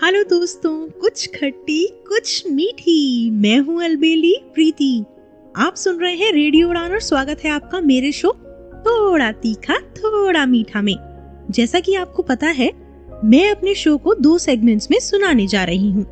Hello दोस्तों, कुछ खट्टी कुछ मीठी। मैं हूँ अलबेली प्रीति। आप सुन रहे हैं रेडियो उड़ान और स्वागत है आपका मेरे शो थोड़ा तीखा थोड़ा मीठा में। जैसा कि आपको पता है, मैं अपने शो को 2 सेगमेंट्स में सुनाने जा रही हूँ,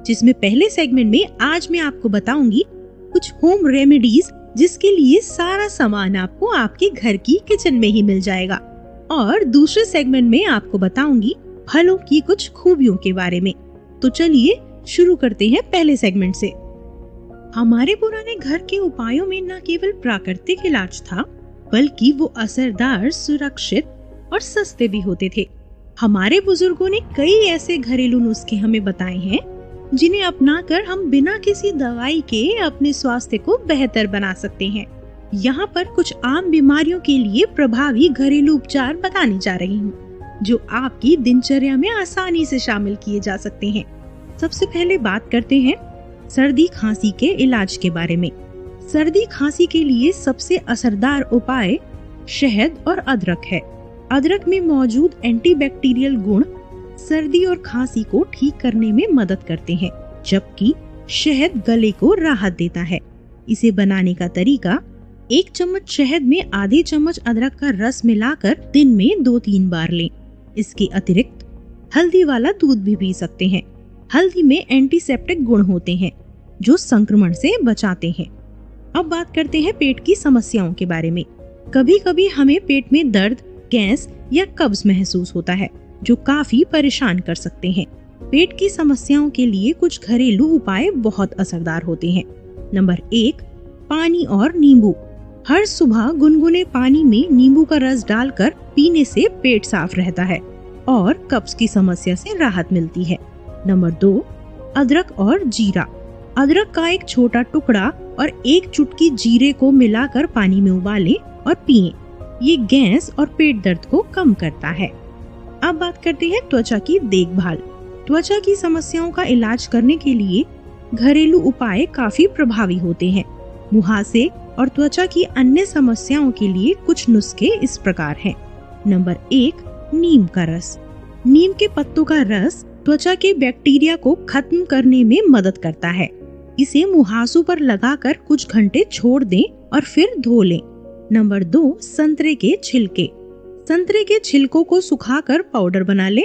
जिसमें पहले सेगमेंट में आज मैं आपको बताऊंगी कुछ होम रेमेडीज जिसके लिए सारा सामान आपको आपके घर की किचन में ही मिल जाएगा, और दूसरे सेगमेंट में आपको बताऊंगी फलों की कुछ खूबियों के बारे में। तो चलिए शुरू करते हैं पहले सेगमेंट से। हमारे पुराने घर के उपायों में न केवल प्राकृतिक इलाज था, बल्कि वो असरदार, सुरक्षित और सस्ते भी होते थे। हमारे बुजुर्गों ने कई ऐसे घरेलू नुस्खे हमें बताए हैं जिन्हें अपनाकर हम बिना किसी दवाई के अपने स्वास्थ्य को बेहतर बना सकते हैं। यहाँ पर कुछ आम बीमारियों के लिए प्रभावी घरेलू उपचार बताने जा रही हूँ, जो आपकी दिनचर्या में आसानी से शामिल किए जा सकते हैं। सबसे पहले बात करते हैं सर्दी खांसी के इलाज के बारे में। सर्दी खांसी के लिए सबसे असरदार उपाय शहद और अदरक है। अदरक में मौजूद एंटीबैक्टीरियल गुण सर्दी और खांसी को ठीक करने में मदद करते हैं, जबकि शहद गले को राहत देता है। इसे बनाने का तरीका: 1 चम्मच शहद में आधे चम्मच अदरक का रस मिलाकर दिन में 2-3 बार लें। इसके अतिरिक्त हल्दी वाला दूध भी पी सकते हैं। हल्दी में एंटीसेप्टिक गुण होते हैं जो संक्रमण से बचाते हैं। अब बात करते हैं पेट की समस्याओं के बारे में। कभी कभी हमें पेट में दर्द, गैस या कब्ज महसूस होता है, जो काफी परेशान कर सकते हैं। पेट की समस्याओं के लिए कुछ घरेलू उपाय बहुत असरदार होते हैं। नंबर 1, पानी और नींबू। हर सुबह गुनगुने पानी में नींबू का रस डालकर पीने से पेट साफ रहता है और कब्ज की समस्या से राहत मिलती है। नंबर 2, अदरक और जीरा। अदरक का एक छोटा टुकड़ा और 1 चुटकी जीरे को मिलाकर पानी में उबालें और पिएं। ये गैस और पेट दर्द को कम करता है। अब बात करते हैं त्वचा की देखभाल। त्वचा की समस्याओं का इलाज करने के लिए घरेलू उपाय काफी प्रभावी होते हैं। मुहासे और त्वचा की अन्य समस्याओं के लिए कुछ नुस्खे इस प्रकार हैं। नंबर 1, नीम का रस। नीम के पत्तों का रस त्वचा के बैक्टीरिया को खत्म करने में मदद करता है। इसे मुहासों पर लगाकर कुछ घंटे छोड़ दें और फिर धो लें। नंबर 2, संतरे के छिलके। संतरे के छिलकों को सुखाकर पाउडर बना लें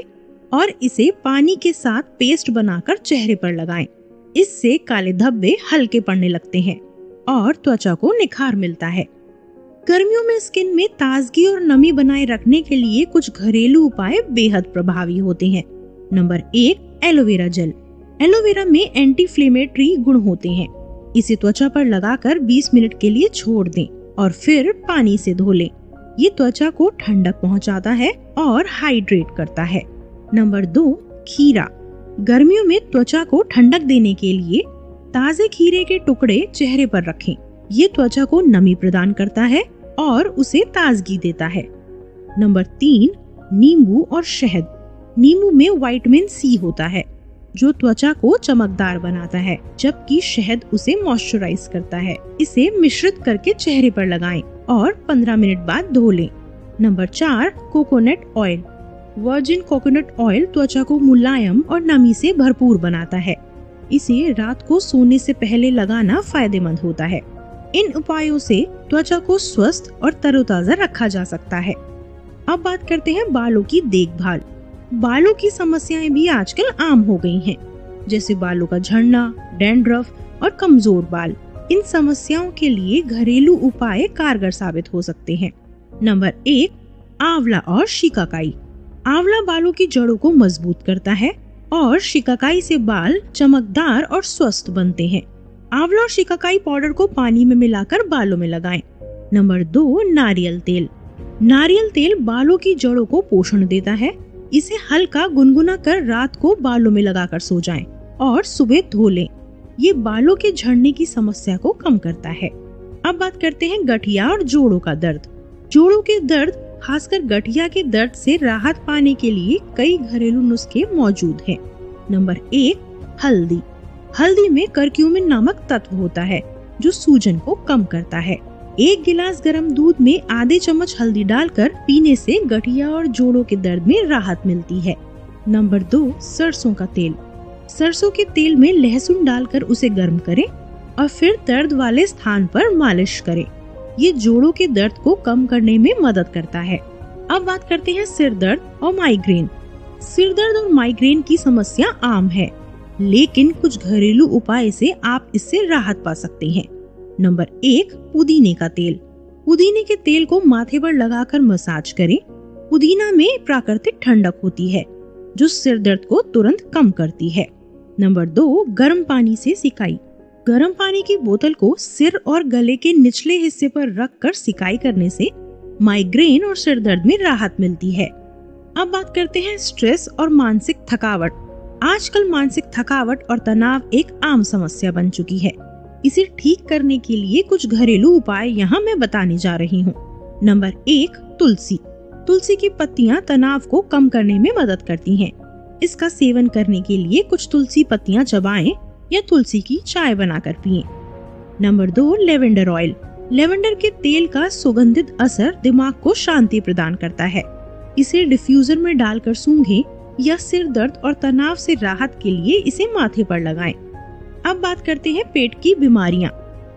और इसे पानी के साथ पेस्ट बनाकर चेहरे पर लगाएं। इससे काले धब्बे हल्के पड़ने लगते हैं और त्वचा को निखार मिलता है। गर्मियों में स्किन में ताजगी और नमी बनाए रखने के लिए कुछ घरेलू उपाय बेहद प्रभावी होते हैं। Number 1, aloe vera gel. एलोवेरा में एंटी इन्फ्लेमेटरी गुण होते हैं। इसे त्वचा पर लगाकर 20 मिनट के लिए छोड़ दें और फिर पानी से धो लें। ये त्वचा को ठंडक पहुंचाता है और हाइड्रेट करता है। नंबर 2, खीरा। गर्मियों में त्वचा को ठंडक देने के लिए ताजे खीरे के टुकड़े चेहरे पर रखें। ये त्वचा को नमी प्रदान करता है और उसे ताजगी देता है। नंबर 3, नींबू और शहद। नींबू में विटामिन सी होता है, जो त्वचा को चमकदार बनाता है, जबकि शहद उसे मॉइस्चराइज करता है। इसे मिश्रित करके चेहरे पर लगाएं और 15 मिनट बाद धो लें। Number 4, coconut oil. Virgin coconut oil त्वचा को मुलायम और नमी से भरपूर बनाता है। इसे रात को सोने से पहले लगाना फायदेमंद होता है। इन उपायों से त्वचा को स्वस्थ और तरोताजा रखा जा सकता है। अब बात करते हैं बालों की देखभाल। बालों की समस्याएं भी आजकल आम हो गई हैं, जैसे बालों का झड़ना, डैंड्रफ और कमजोर बाल। इन समस्याओं के लिए घरेलू उपाय कारगर साबित हो सकते हैं। नंबर 1, आंवला और शिकाकाई। आंवला बालों की जड़ों को मजबूत करता है और शिकाकाई से बाल चमकदार और स्वस्थ बनते हैं। आंवला और शिकाकाई पाउडर को पानी में मिलाकर बालों में लगाएं। नंबर 2, नारियल तेल। नारियल तेल बालों की जड़ों को पोषण देता है। इसे हल्का गुनगुना कर रात को बालों में लगाकर सो जाएं और सुबह धो लें। ये बालों के झड़ने की समस्या को कम करता है। अब बात करते हैं गठिया और जोड़ों का दर्द। जोड़ों के दर्द, खासकर गठिया के दर्द से राहत पाने के लिए कई घरेलू नुस्खे मौजूद हैं। नंबर 1, हल्दी। हल्दी में करक्यूमिन नामक तत्व होता है, जो सूजन को कम करता है। 1 गिलास गर्म दूध में आधे चम्मच हल्दी डालकर पीने से गठिया और जोड़ों के दर्द में राहत मिलती है। नंबर 2, सरसों का तेल। सरसों के तेल में लहसुन डालकर उसे गर्म करें और फिर दर्द वाले स्थान पर मालिश करें। ये जोड़ों के दर्द को कम करने में मदद करता है। अब बात करते हैं सिर दर्द और माइग्रेन। सिर दर्द और माइग्रेन की समस्या आम है, लेकिन कुछ घरेलू उपाय से आप इससे राहत पा सकते हैं। नंबर 1, पुदीने का तेल। पुदीने के तेल को माथे पर लगाकर मसाज करें। पुदीना में प्राकृतिक ठंडक होती है जो सिर दर्द को तुरंत कम करती है। नंबर 2, गर्म पानी से सिकाई। गर्म पानी की बोतल को सिर और गले के निचले हिस्से पर रखकर सिकाई करने से माइग्रेन और सिर दर्द में राहत मिलती है। अब बात करते हैं स्ट्रेस और मानसिक थकावट। आजकल मानसिक थकावट और तनाव एक आम समस्या बन चुकी है। इसे ठीक करने के लिए कुछ घरेलू उपाय यहाँ मैं बताने जा रही हूँ। नंबर 1, तुलसी। तुलसी की पत्तियाँ तनाव को कम करने में मदद करती हैं। इसका सेवन करने के लिए कुछ तुलसी पत्तियाँ चबाएं या तुलसी की चाय बनाकर पिएं। Number 2, lavender oil. लेवेंडर के तेल का सुगंधित असर दिमाग को शांति प्रदान करता है। इसे डिफ्यूजर में डालकर सूंघें या सिर दर्द और तनाव से राहत के लिए इसे माथे पर लगाएं। अब बात करते हैं पेट की बीमारियां।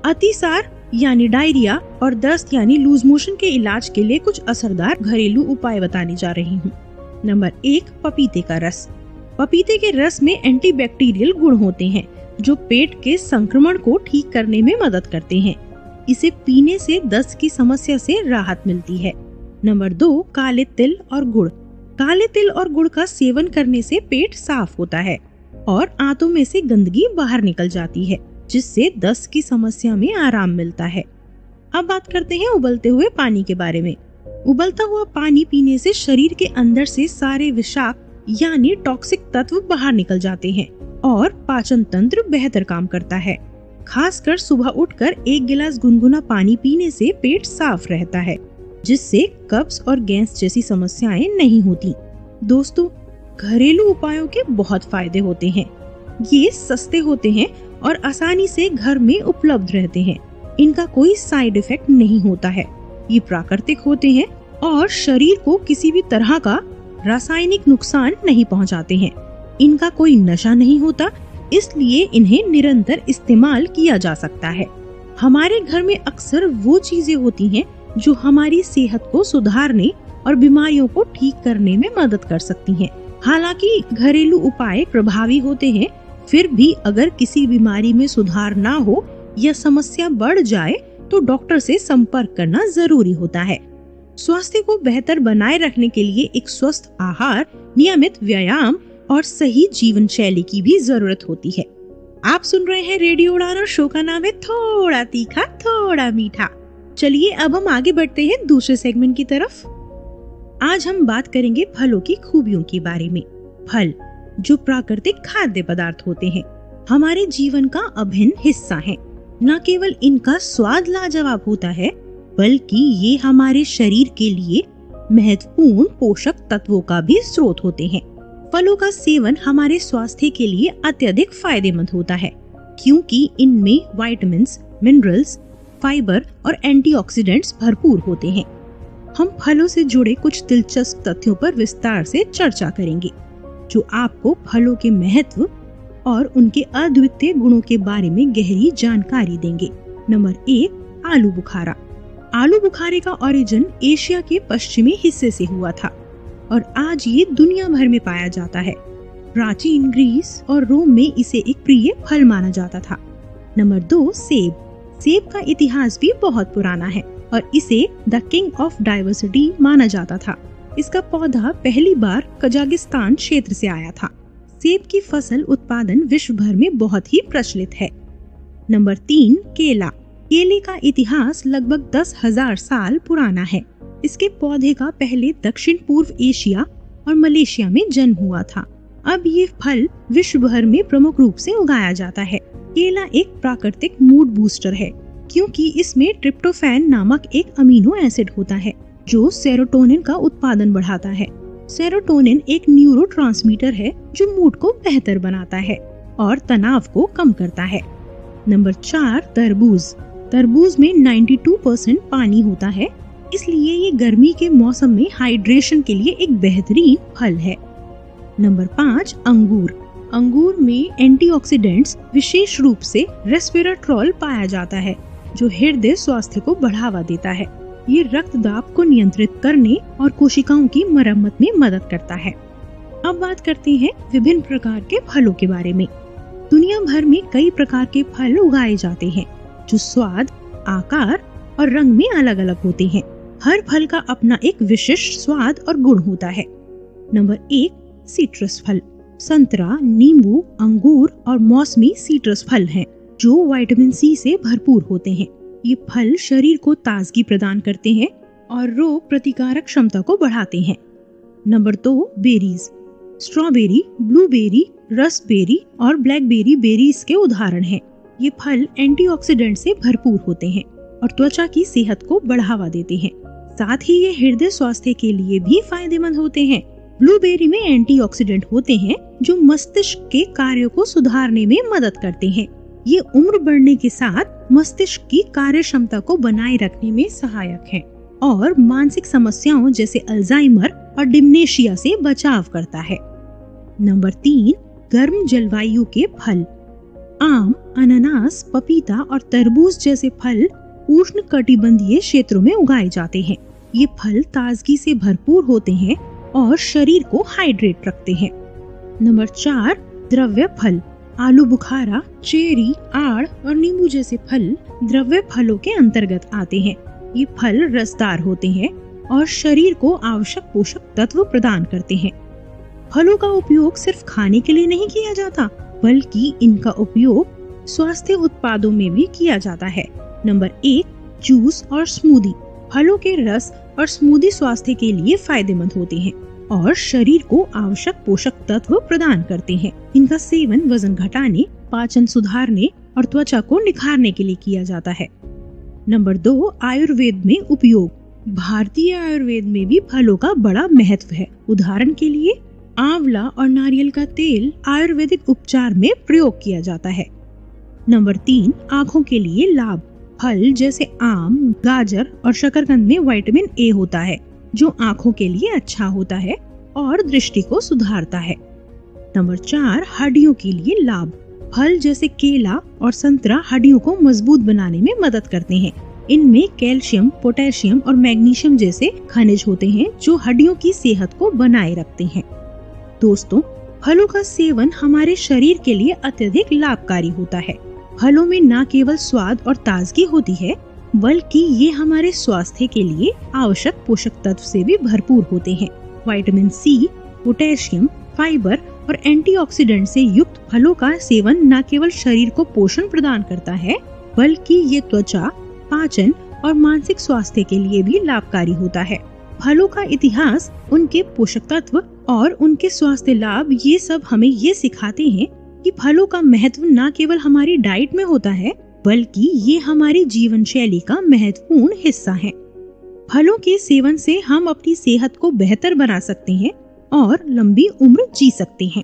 अतिसार यानी डायरिया और दस्त यानी लूज मोशन के इलाज के लिए कुछ असरदार घरेलू उपाय बताने जा रही हूँ। नंबर 1, पपीते का रस। पपीते के रस में एंटीबैक्टीरियल गुण होते हैं जो पेट के संक्रमण को ठीक करने में मदद करते हैं। इसे पीने से दस्त की समस्या से राहत मिलती है। नंबर 2, काले तिल और गुड़। काले तिल और गुड़ का सेवन करने से पेट साफ होता है और आंतों में से गंदगी बाहर निकल जाती है, जिससे दस्त की समस्या में आराम मिलता है। अब बात करते हैं उबलते हुए पानी के बारे में। उबलता हुआ पानी पीने से शरीर के अंदर से सारे विषाक्त यानी टॉक्सिक तत्व बाहर निकल जाते हैं और पाचन तंत्र बेहतर काम करता है। खासकर सुबह उठकर 1 गिलास गुनगुना पानी पीने से पेट साफ रहता है, जिससे कब्ज और गैस जैसी समस्याएं नहीं होती। दोस्तों, घरेलू उपायों के बहुत फायदे होते हैं। ये सस्ते होते हैं और आसानी से घर में उपलब्ध रहते हैं। इनका कोई साइड इफेक्ट नहीं होता है। ये प्राकृतिक होते हैं और शरीर को किसी भी तरह का रासायनिक नुकसान नहीं पहुंचाते हैं। इनका कोई नशा नहीं होता, इसलिए इन्हें निरंतर इस्तेमाल किया जा सकता है। हमारे घर में अक्सर वो चीजें होती हैं जो हमारी सेहत को सुधारने और बीमारियों को ठीक करने में मदद कर सकती हैं। हालांकि घरेलू उपाय प्रभावी होते हैं, फिर भी अगर किसी बीमारी में सुधार ना हो या समस्या बढ़ जाए तो डॉक्टर से संपर्क करना जरूरी होता है। स्वास्थ्य को बेहतर बनाए रखने के लिए एक स्वस्थ आहार, नियमित व्यायाम और सही जीवन शैली की भी जरूरत होती है। आप सुन रहे हैं रेडियो उड़ान और शो का नाम है थोड़ा तीखा थोड़ा मीठा। चलिए अब हम आगे बढ़ते हैं दूसरे सेगमेंट की तरफ। आज हम बात करेंगे फलों की खूबियों के बारे में। फल जो प्राकृतिक खाद्य पदार्थ होते हैं, हमारे जीवन का अभिन्न हिस्सा हैं। न केवल इनका स्वाद लाजवाब होता है, बल्कि ये हमारे शरीर के लिए महत्वपूर्ण पोषक तत्वों का भी स्रोत होते हैं। फलों का सेवन हमारे स्वास्थ्य के लिए अत्यधिक फायदेमंद होता है, क्योंकि इनमें विटामिन्स, मिनरल्स, फाइबर और एंटीऑक्सीडेंट्स भरपूर होते हैं। हम फलों से जुड़े कुछ दिलचस्प तथ्यों पर विस्तार से चर्चा करेंगे, जो आपको फलों के महत्व और उनके अद्वितीय गुणों के बारे में गहरी जानकारी देंगे। नंबर 1, आलू बुखारा। आलू बुखारे का ओरिजिन एशिया के पश्चिमी हिस्से से हुआ था और आज ये दुनिया भर में पाया जाता है। प्राचीन ग्रीस और रोम में इसे एक प्रिय फल माना जाता था। नंबर 2, सेब। सेब का इतिहास भी बहुत पुराना है और इसे द किंग ऑफ डाइवर्सिटी माना जाता था। इसका पौधा पहली बार कजाकिस्तान क्षेत्र से आया था। सेब की फसल उत्पादन विश्व भर में बहुत ही प्रचलित है। नंबर 3, केला। केले का इतिहास लगभग 10,000 साल पुराना है। इसके पौधे का पहले दक्षिण पूर्व एशिया और मलेशिया में जन्म हुआ था। अब ये फल विश्व भर में प्रमुख रूप से उगाया जाता है। केला एक प्राकृतिक मूड बूस्टर है, क्योंकि इसमें ट्रिप्टोफैन नामक एक अमीनो एसिड होता है जो सेरोटोनिन का उत्पादन बढ़ाता है। सेरोटोनिन एक न्यूरोट्रांसमीटर है जो मूड को बेहतर बनाता है और तनाव को कम करता है। नंबर 4, तरबूज। तरबूज में 92% पानी होता है, इसलिए ये गर्मी के मौसम में हाइड्रेशन के लिए एक बेहतरीन फल है। नंबर 5 अंगूर। अंगूर में एंटीऑक्सीडेंट्स विशेष रूप से रेस्वेराट्रॉल पाया जाता है जो हृदय स्वास्थ्य को बढ़ावा देता है। ये रक्तदाब को नियंत्रित करने और कोशिकाओं की मरम्मत में मदद करता है। अब बात करते हैं विभिन्न प्रकार के फलों के बारे में। दुनिया भर में कई प्रकार के फल उगाए जाते हैं जो स्वाद, आकार और रंग में अलग अलग होते हैं। हर फल का अपना एक विशिष्ट स्वाद और गुण होता है। नंबर 1 सिट्रस फल। संतरा, नींबू, अंगूर और मौसमी सिट्रस फल हैं जो विटामिन सी से भरपूर होते हैं। ये फल शरीर को ताजगी प्रदान करते हैं और रोग प्रतिकारक क्षमता को बढ़ाते हैं। Number 2 berries. Strawberry, blueberry, raspberry और ब्लैकबेरी बेरीज के उदाहरण हैं। ये फल एंटीऑक्सीडेंट से भरपूर होते हैं और त्वचा की सेहत को बढ़ावा देते हैं। साथ ही ये हृदय स्वास्थ्य के लिए भी फायदेमंद होते हैं। ब्लूबेरी में एंटीऑक्सीडेंट होते हैं जो मस्तिष्क के कार्यों को सुधारने में मदद करते हैं। ये उम्र बढ़ने के साथ मस्तिष्क की कार्य क्षमता को बनाए रखने में सहायक है और मानसिक समस्याओं जैसे अल्जाइमर और डिमेंशिया से बचाव करता है। नंबर 3 गर्म जलवायु के फल। आम, अनानास, पपीता और तरबूज जैसे फल उष्ण कटिबंधीय क्षेत्रों में उगाए जाते हैं। ये फल ताजगी से भरपूर होते हैं और शरीर को हाइड्रेट रखते हैं। नंबर 4 द्रव्य फल। आलू बुखारा, चेरी, आड़ और नींबू जैसे फल द्रव्य फलों के अंतर्गत आते हैं। ये फल रसदार होते हैं और शरीर को आवश्यक पोषक तत्व प्रदान करते हैं। फलों का उपयोग सिर्फ खाने के लिए नहीं किया जाता, बल्कि इनका उपयोग स्वास्थ्य उत्पादों में भी किया जाता है। नंबर 1 जूस और स्मूदी। फलों के रस और स्मूदी स्वास्थ्य के लिए फायदेमंद होते हैं और शरीर को आवश्यक पोषक तत्व प्रदान करते हैं। इनका सेवन वजन घटाने, पाचन सुधारने और त्वचा को निखारने के लिए किया जाता है। नंबर 2 आयुर्वेद में उपयोग। भारतीय आयुर्वेद में भी फलों का बड़ा महत्व है। उदाहरण के लिए आंवला और नारियल का तेल आयुर्वेदिक उपचार में प्रयोग किया जाता है। नंबर 3 आँखों के लिए लाभ। फल जैसे आम, गाजर और शकरकंद में विटामिन ए होता है जो आँखों के लिए अच्छा होता है और दृष्टि को सुधारता है। नंबर 4 हड्डियों के लिए लाभ। फल जैसे केला और संतरा हड्डियों को मजबूत बनाने में मदद करते हैं। इनमें कैल्शियम, पोटेशियम और मैग्नीशियम जैसे खनिज होते हैं जो हड्डियों की सेहत को बनाए रखते हैं। दोस्तों, फलों का सेवन हमारे शरीर के लिए अत्यधिक लाभकारी होता है। फलों में न केवल स्वाद और ताजगी होती है, बल्कि ये हमारे स्वास्थ्य के लिए आवश्यक पोषक तत्व से भी भरपूर होते हैं। विटामिन सी, पोटेशियम, फाइबर और एंटीऑक्सीडेंट से युक्त फलों का सेवन न केवल शरीर को पोषण प्रदान करता है, बल्कि ये त्वचा, पाचन और मानसिक स्वास्थ्य के लिए भी लाभकारी होता है। फलों का इतिहास, उनके पोषक तत्व और उनके स्वास्थ्य लाभ ये सब हमें ये सिखाते हैं कि फलों का महत्व न केवल हमारी डाइट में होता है, बल्कि ये हमारी जीवन शैली का महत्वपूर्ण हिस्सा है। फलों के सेवन से हम अपनी सेहत को बेहतर बना सकते हैं और लंबी उम्र जी सकते हैं।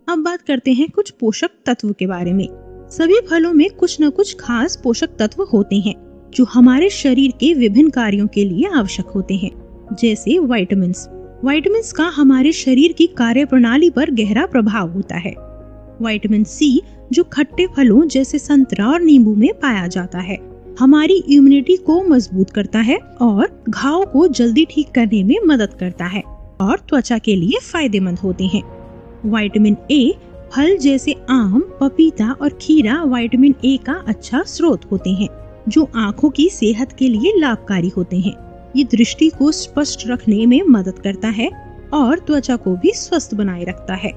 अब बात करते हैं कुछ पोषक तत्व के बारे में। सभी फलों में कुछ न कुछ खास पोषक तत्व होते हैं जो हमारे शरीर के विभिन्न कार्यों के लिए आवश्यक होते हैं, जैसे विटामिन्स। विटामिन्स का हमारे शरीर की कार्य प्रणाली पर गहरा प्रभाव होता है। विटामिन सी जो खट्टे फलों जैसे संतरा और नींबू में पाया जाता है, हमारी इम्यूनिटी को मजबूत करता है और घाव को जल्दी ठीक करने में मदद करता है और त्वचा के लिए फायदेमंद होते हैं। विटामिन ए फल जैसे आम, पपीता और खीरा विटामिन ए का अच्छा स्रोत होते हैं जो आँखों की सेहत के लिए लाभकारी होते हैं। ये दृष्टि को स्पष्ट रखने में मदद करता है और त्वचा को भी स्वस्थ बनाए रखता है।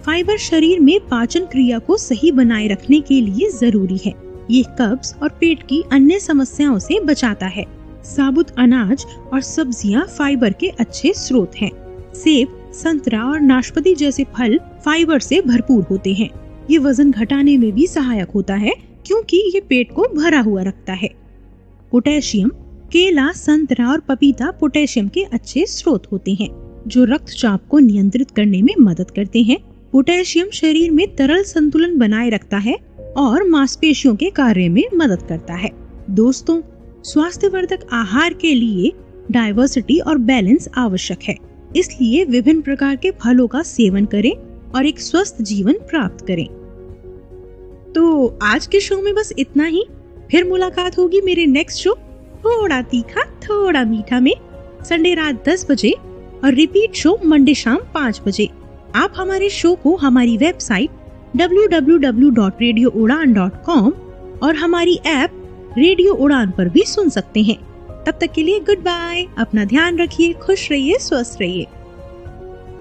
फाइबर शरीर में पाचन क्रिया को सही बनाए रखने के लिए जरूरी है। ये कब्ज और पेट की अन्य समस्याओं से बचाता है। साबुत अनाज और सब्जियां फाइबर के अच्छे स्रोत हैं। सेब, संतरा और नाशपाती जैसे फल फाइबर से भरपूर होते हैं। ये वजन घटाने में भी सहायक होता है क्योंकि ये पेट को भरा हुआ रखता है। पोटेशियम, केला, संतरा और पपीता पोटेशियम के अच्छे स्रोत होते हैं जो रक्तचाप को नियंत्रित करने में मदद करते हैं। पोटेशियम शरीर में तरल संतुलन बनाए रखता है और मांसपेशियों के कार्य में मदद करता है। दोस्तों, स्वास्थ्यवर्धक आहार के लिए डाइवर्सिटी और बैलेंस आवश्यक है। इसलिए विभिन्न प्रकार के फलों का सेवन करें और एक स्वस्थ जीवन प्राप्त करें। तो आज के शो में बस इतना ही। फिर मुलाकात होगी मेरे नेक्स्ट शो थोड़ा तीखा थोड़ा मीठा में संडे रात 10 बजे और रिपीट शो मंडे शाम 5 बजे। आप हमारे शो को हमारी वेबसाइट www.radioudan.com और हमारी ऐप रेडियो उड़ान पर भी सुन सकते हैं। तब तक के लिए गुड बाय। अपना ध्यान रखिए, खुश रहिए, स्वस्थ रहिए।